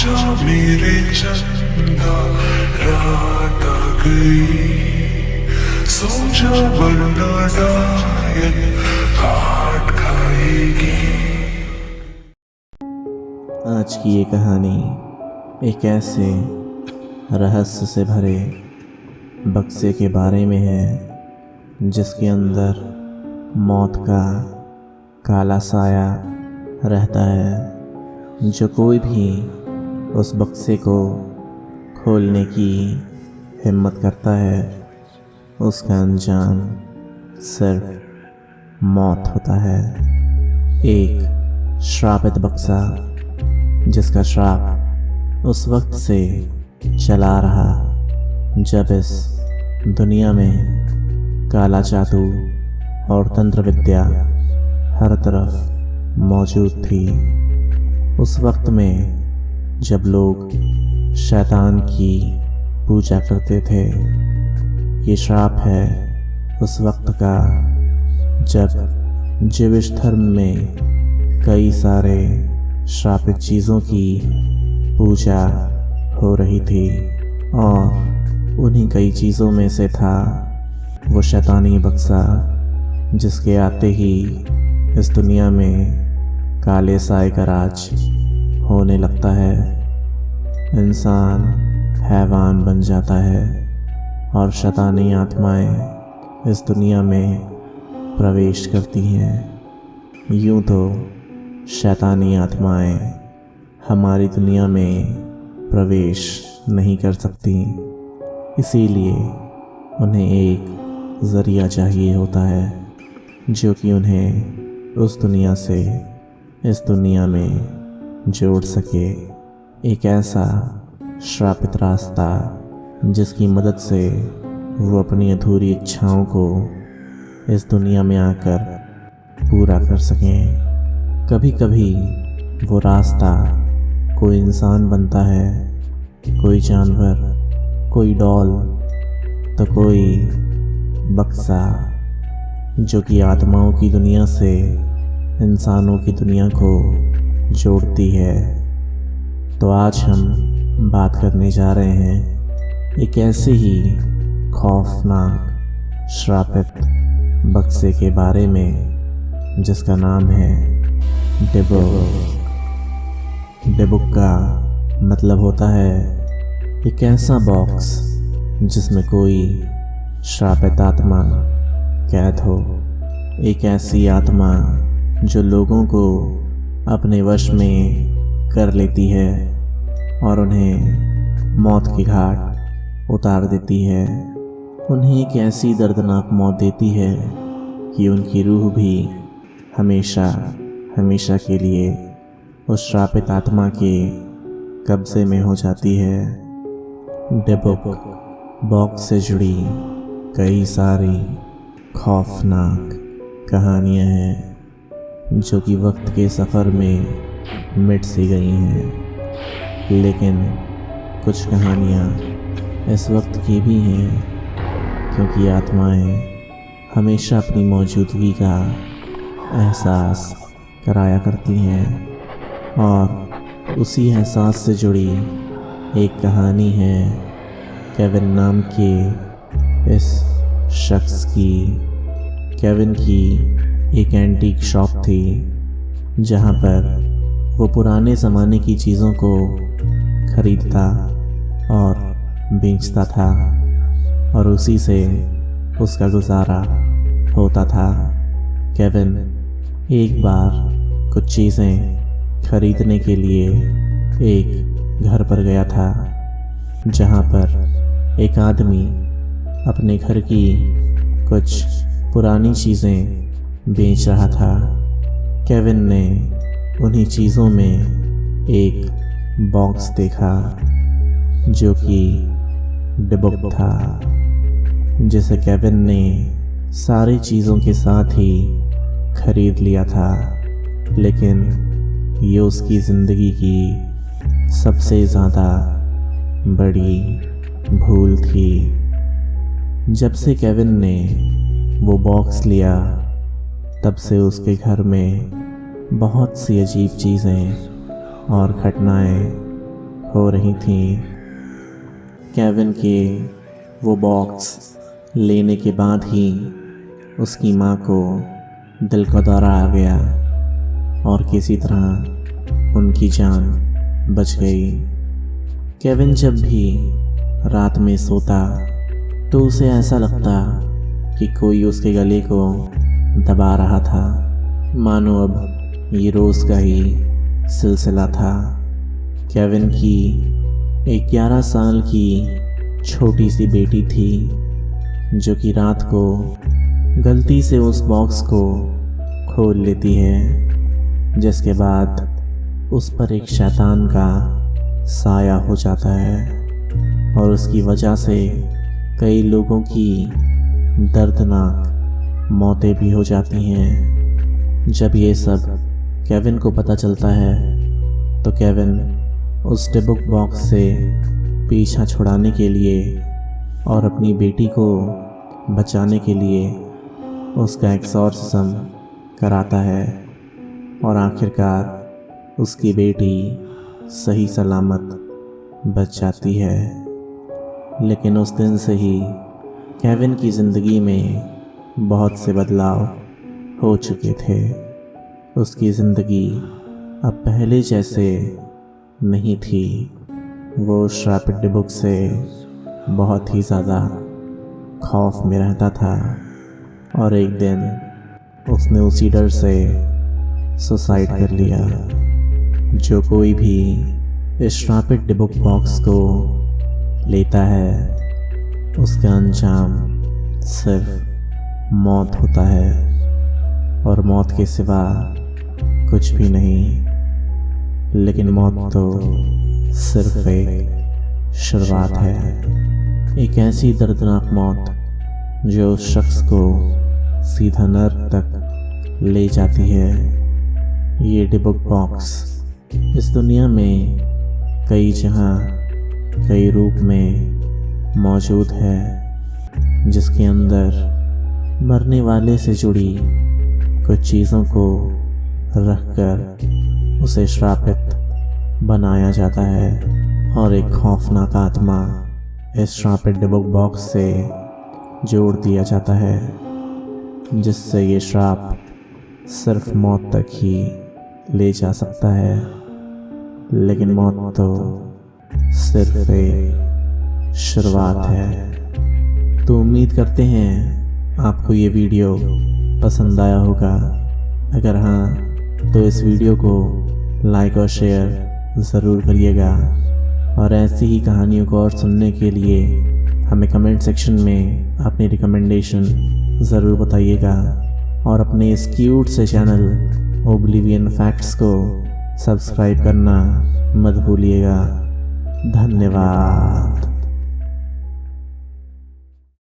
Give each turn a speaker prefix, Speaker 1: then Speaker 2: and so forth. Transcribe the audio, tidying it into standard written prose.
Speaker 1: जा मेरे चंदा, रात आ गई। सो जा वरना डायन काट खाएगी।
Speaker 2: आज की ये कहानी एक ऐसे रहस्य से भरे बक्से के बारे में है जिसके अंदर मौत का काला साया रहता है। जो कोई भी उस बक्से को खोलने की हिम्मत करता है उसका अंजाम सिर्फ मौत होता है। एक श्रापित बक्सा जिसका श्राप उस वक्त से चला रहा जब इस दुनिया में काला जादू और तंत्र विद्या हर तरफ मौजूद थी। उस वक्त में जब लोग शैतान की पूजा करते थे। ये श्राप है उस वक्त का जब जीविश धर्म में कई सारे श्रापित चीज़ों की पूजा हो रही थी और उन्हीं कई चीज़ों में से था वो शैतानी बक्सा जिसके आते ही इस दुनिया में काले साए का राज होने लगता है। इंसान हैवान बन जाता है और शैतानी आत्माएं इस दुनिया में प्रवेश करती हैं। यूं तो शैतानी आत्माएं हमारी दुनिया में प्रवेश नहीं कर सकती, इसीलिए उन्हें एक ज़रिया चाहिए होता है जो कि उन्हें उस दुनिया से इस दुनिया में जोड़ सके। एक ऐसा श्रापित रास्ता जिसकी मदद से वो अपनी अधूरी इच्छाओं को इस दुनिया में आकर पूरा कर सकें। कभी कभी वो रास्ता कोई इंसान बनता है, कोई जानवर, कोई डॉल, तो कोई बक्सा जो कि आत्माओं की दुनिया से इंसानों की दुनिया को जोड़ती है। तो आज हम बात करने जा रहे हैं एक ऐसे ही खौफनाक श्रापित बक्से के बारे में जिसका नाम है डिबुक। डिबुक का मतलब होता है एक ऐसा बॉक्स जिसमें कोई श्रापित आत्मा कैद हो। एक ऐसी आत्मा जो लोगों को अपने वश में कर लेती है और उन्हें मौत की घाट उतार देती है। उन्हें एक ऐसी दर्दनाक मौत देती है कि उनकी रूह भी हमेशा हमेशा के लिए उस श्रापित आत्मा के कब्ज़े में हो जाती है। डिबुक बॉक्स से जुड़ी कई सारी खौफनाक कहानियाँ हैं जो कि वक्त के सफ़र में मिट सी गई हैं, लेकिन कुछ कहानियाँ इस वक्त की भी हैं क्योंकि आत्माएं हमेशा अपनी मौजूदगी का एहसास कराया करती हैं। और उसी एहसास से जुड़ी एक कहानी है केविन नाम के इस शख्स की। केविन की एक एंटीक शॉप थी जहाँ पर वो पुराने ज़माने की चीज़ों को खरीदता और बेचता था और उसी से उसका गुजारा होता था। केविन एक बार कुछ चीज़ें खरीदने के लिए एक घर पर गया था जहाँ पर एक आदमी अपने घर की कुछ पुरानी चीज़ें बेच रहा था। केविन ने उन्हीं चीज़ों में एक बॉक्स देखा जो कि डिबुक था, जिसे केविन ने सारी चीज़ों के साथ ही खरीद लिया था। लेकिन ये उसकी ज़िंदगी की सबसे ज़्यादा बड़ी भूल थी। जब से केविन ने वो बॉक्स लिया तब से उसके घर में बहुत सी अजीब चीज़ें और घटनाएं हो रही थीं। केविन के वो बॉक्स लेने के बाद ही उसकी माँ को दिल का दौरा आ गया और किसी तरह उनकी जान बच गई। केविन जब भी रात में सोता तो उसे ऐसा लगता कि कोई उसके गले को दबा रहा था, मानो अब ये रोज़ का ही सिलसिला था। केविन की एक 11 साल की छोटी सी बेटी थी जो कि रात को गलती से उस बॉक्स को खोल लेती है, जिसके बाद उस पर एक शैतान का साया हो जाता है और उसकी वजह से कई लोगों की दर्दनाक मौतें भी हो जाती हैं। जब ये सब केविन को पता चलता है तो केविन उस डिबुक बॉक्स से पीछा छुड़ाने के लिए और अपनी बेटी को बचाने के लिए उसका एक्सॉर्सिज्म कराता है और आखिरकार उसकी बेटी सही सलामत बच जाती है। लेकिन उस दिन से ही केविन की ज़िंदगी में बहुत से बदलाव हो चुके थे। उसकी ज़िंदगी अब पहले जैसे नहीं थी। वो श्रापित डिबुक से बहुत ही ज़्यादा खौफ में रहता था और एक दिन उसने उसी डर से सुसाइड कर लिया। जो कोई भी इस श्रापित डिबुक बॉक्स को लेता है उसका अंजाम सिर्फ मौत होता है और मौत के सिवा कुछ भी नहीं। लेकिन मौत तो सिर्फ एक शुरुआत है, एक ऐसी दर्दनाक मौत जो उस शख्स को सीधा नर्क तक ले जाती है। ये डिबुक बॉक्स इस दुनिया में कई जगह कई रूप में मौजूद है, जिसके अंदर मरने वाले से जुड़ी कुछ चीज़ों को रखकर उसे श्रापित बनाया जाता है और एक खौफनाक आत्मा इस श्रापित डिबुक बॉक्स से जोड़ दिया जाता है, जिससे ये श्राप सिर्फ मौत तक ही ले जा सकता है। लेकिन मौत तो सिर्फ एक शुरुआत है। तो उम्मीद करते हैं आपको ये वीडियो पसंद आया होगा। अगर हाँ तो इस वीडियो को लाइक और शेयर ज़रूर करिएगा और ऐसी ही कहानियों को और सुनने के लिए हमें कमेंट सेक्शन में अपनी रिकमेंडेशन ज़रूर बताइएगा और अपने इस क्यूट से चैनल ओब्लिवियन फैक्ट्स को सब्सक्राइब करना मत भूलिएगा। धन्यवाद।